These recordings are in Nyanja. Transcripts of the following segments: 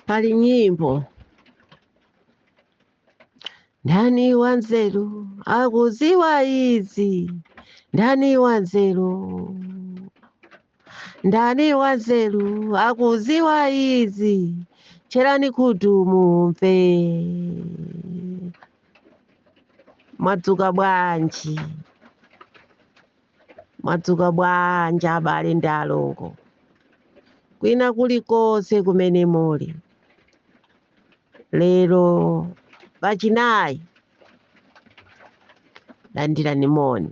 pali nyimbo ndani wanzeru akuziwa izi ndani wanzeru akuziwa izi cherani kutu mumve mwadzuka bwanji abale ndi alongo kwina kulikonse kumene muli lero pachinayi landirani moni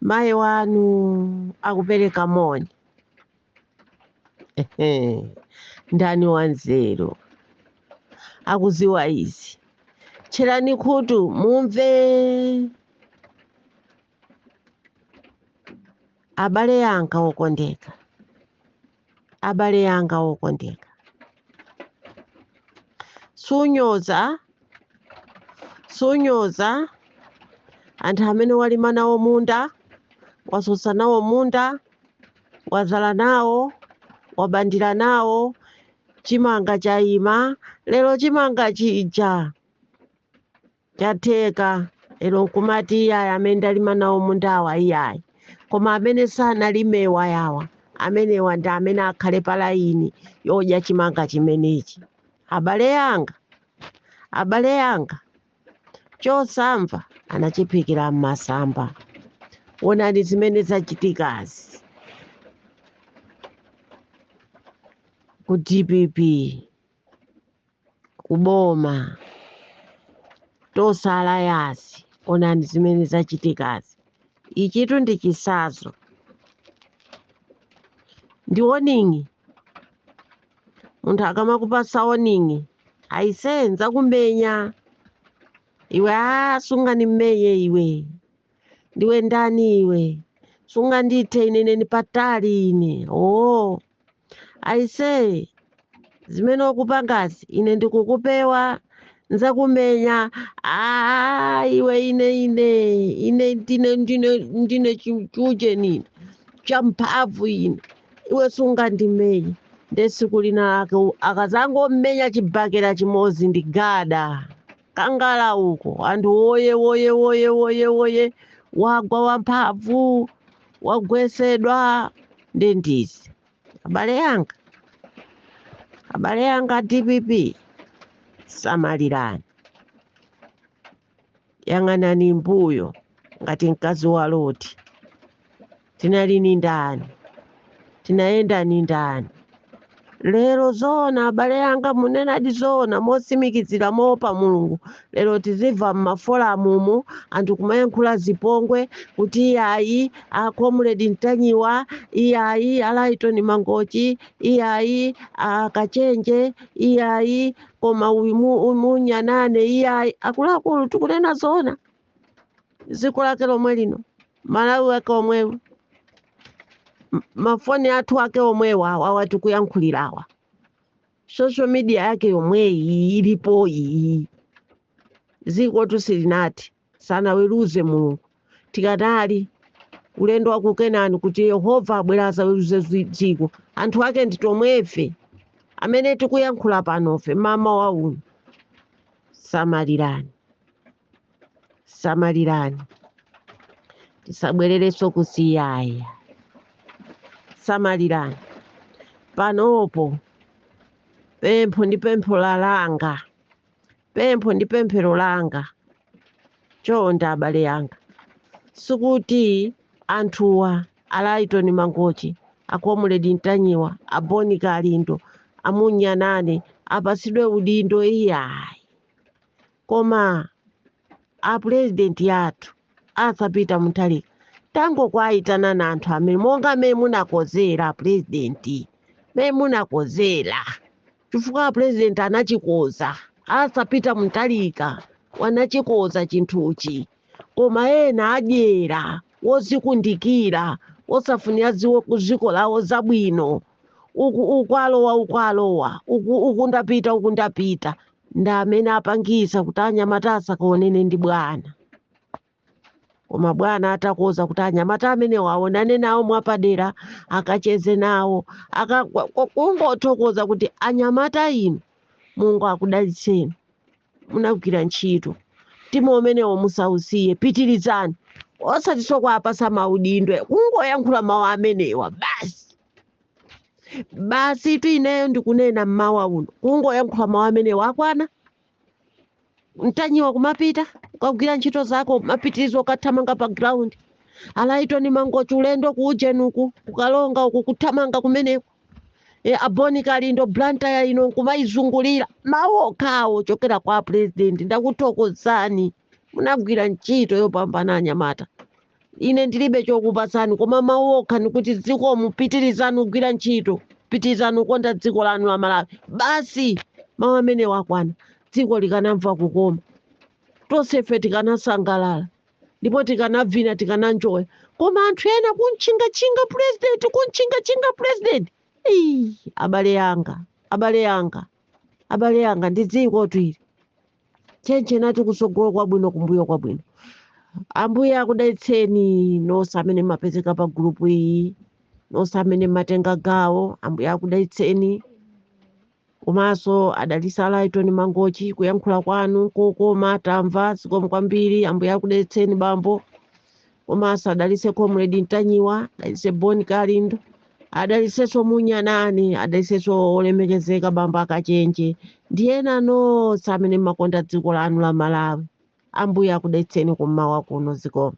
mayi wanu akupereka moni ndani wanzeru akuziwa izi cherani kutu mumve abale yanga okondeka sunyoza anthu amene walima nawo munda wasusa nawo munda wazala nawo wabandira nawo chimanga chayima lero chimanga chija chatheka lero nkumati iyayi amene ndalima nawo mundawa iyayi koma amene sanalimewa yawa amenewa ndi amene akhale palayini yodya chimanga chimenechi abale yanga chosamva anachiphikira m'masamba onani zimene zachitikazi ku DPP kuboma tosala yasi onani zimene zachitikazi ichitu ndi chisazo ndi woningi munthu akamakupasa woningi ayisenza kumenya iwe sungani mmenye iwe ndiwe ndani iwe sungandithe ine ni patali ine aise zimene ukupangazi ine ndikukupewa nzakumenya iwe ine ndine chuje nini champhamvu ine iwe sungandimenye ndesiku lina lake akazangommenya chibakera chimodzi ndi gada kangala uko anthu woye wagwa wamphamvu wagwesedwa ndendisi abale yanga DPP samalirani yang'anani mbuyo ngati mkazi wa Loti tinali ni ndani tinaenda ni ndani lero zona abale yanga munenadi zona mosimikizira moopa Mulungu lero tizimva m'mafolamumu anthu kumayankhula zipongwe kuti iyayi Comrade Ntanyiwa iyayi Alaitoni Mangochi iyayi Kachenje iyayi koma uyu munyanane iyayi akuluakulu tikunena zona dziko lake lomwe lino Malawi ake omwewo mafoni athu ake omwewa awa tikuyankhulirawa social media yake yomweyi ilipo iyi ziko tusilinati sana weruze Mulungu tikanali ulendo wakukenani kuti Yehova abweraza weruze dziko anthu ake nditomwefe amene tikuyankhula panofe mama wa uno samalirani tisabwerereso kusiyaya samalirani panopo pempho ndi pemphero langa chonda abale yanga sikuti anthuwa Alaitoni Mangochi Comrade Ntanyiwa Boni Kalindo amunyanane apasidwe udindo iyayi koma president yathu asapita Mutharika tango kwayitana na anthu amene monga mmene munakozera president mmene munakozera chifukwa president anachikoza asapita Mutharika wanachikoza chinthuchi koma ena adyera wozikundikira wosafunira ziwo ku dziko lawo zabwino uku alowa uku ndapita ndi amene apangisa kuti anyamata asakaonene ndi bwana koma bwana atakoza kuti anyamata amene waonane nawo mwapadera akacheze nawo kungothokoza kuti anyamata inu Mulungu akudalitseni munagwira ntchito mtima umenewo musausiye pitirizani osati kuwapasa maudindo kungoyankhula mawu amenewa basi tu ineyo ndikunena mmawa uno kungoyankhula mawu amenewa akwana Mtanyiwa kumapita ukagwira ntchito zako mapitirizo ukathamanga pa ground alaito ni mangochi ulendo kuujenuku ukalonga uku kuthamanga kumeneko aboni kalindo blanta ya ino kumaizungulira mawu okhawo chokera kwa president ndakuthokozani munagwira ntchito yopambana anyamata ine ndilibe chokupasani koma mawu okha nikuti dziko mupitirizani kugwira ntchito pitirizani kukonda dziko lanu la Malawi basi mawu amene wakwana dziko likanamva kukoma tonsefe tikanasangalala ndipo tikanavina tikananjoya koma anthu ena kunchinga president abale yanga ndi dziko twili chenche nati kusogolo kwabwino kumbuyo kwabwino ambuye akudalitseni nonse amene mapezeka pa grupu iyi nonse amene matenga gawo ambuye akudalitseni komanso adalitsa Lighton Mangochi kuyankhula kwanu kokoma tamva zikomo kwambiri ambuye akudalitseni bambo komanso adalitse Comrade Mtanyiwa adalitse Boni Kalindo adalitsenso Munyanani adalitsenso olemekezeka bambo Akachenje ndi ena nonse amene makonda dziko lanu la Malawi ambuye akudalitseni kummawa kuno zikomo.